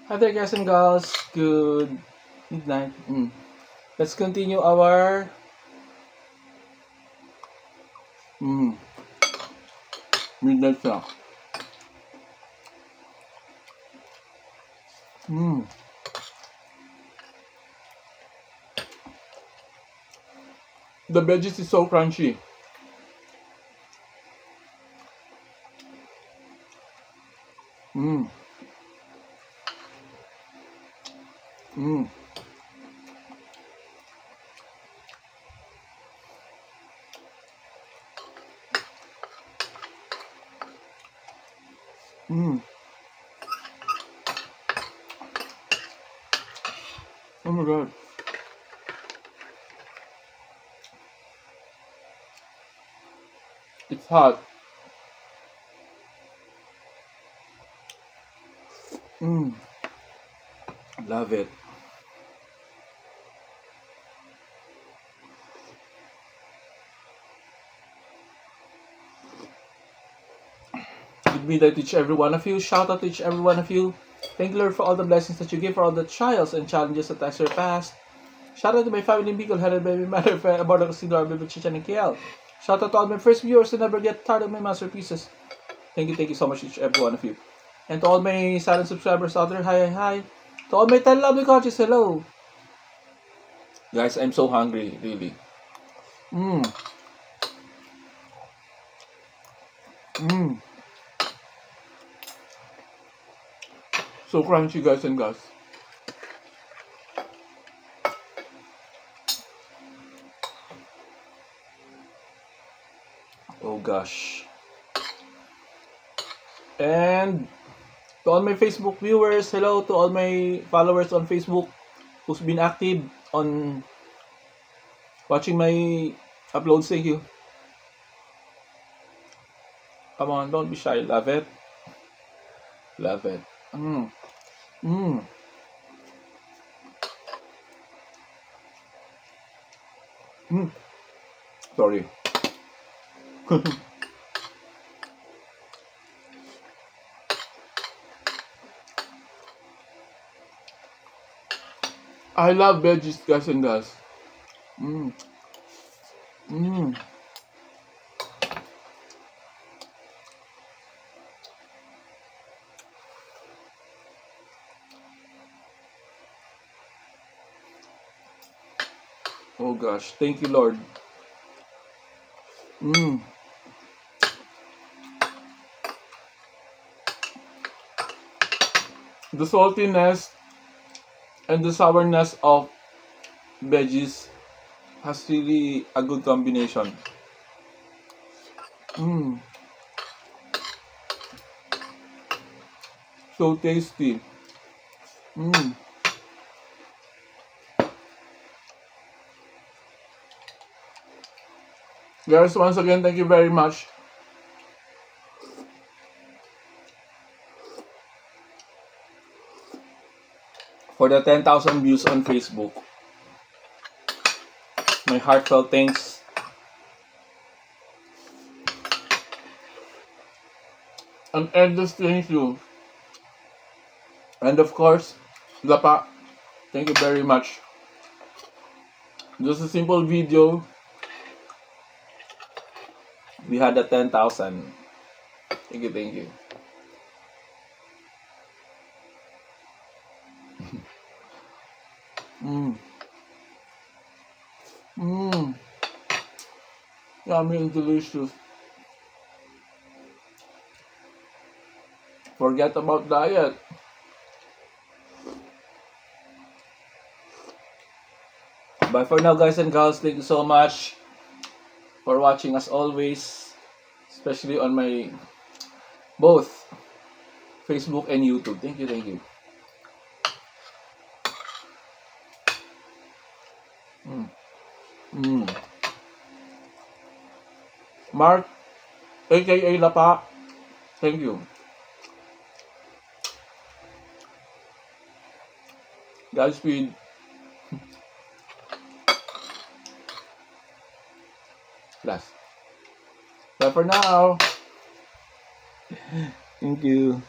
Hi there, guys and girls. Good midnight. Let's continue our midnight snack. The veggies is so crunchy. Mmm. Mmm. Mmm. Oh my god. It's hot. Mmm. Love it. Good midnight to each every one of you. Shout out to each every one of you. Thank you, Lord, for all the blessings that you give, for all the trials and challenges that I surpassed. Shout out to my family in Bicol, headed by my mother, about the Casino, Baby Chicha, and KL. Shout out to all my first viewers who never get tired of my masterpieces. Thank you so much, each every one of you. And to all my silent subscribers out there, hi. To all my 10 lovely coaches, hello. Guys, I'm so hungry, really. So crunchy, guys and girls. Oh gosh. And to all my Facebook viewers, hello. To all my followers on Facebook who's been active on watching my uploads, thank you. Come on, don't be shy. Love it. Love it. Sorry. I love veggies, guys and girls. Oh gosh, thank you, Lord. The saltiness and the sourness of veggies has really a good combination. So tasty. Guys, once again, thank you very much for the 10,000 views on Facebook. My heartfelt thanks. And endless thank you. And of course, Lapa, thank you very much. Just a simple video. We had the 10,000. Thank you. Yummy and delicious. Forget about diet. Bye for now, guys and girls. Thank you so much for watching as always, especially on my both Facebook and YouTube. Thank you. Mark, aka Lapa, thank you. Godspeed. Last. Bye for now. Thank you.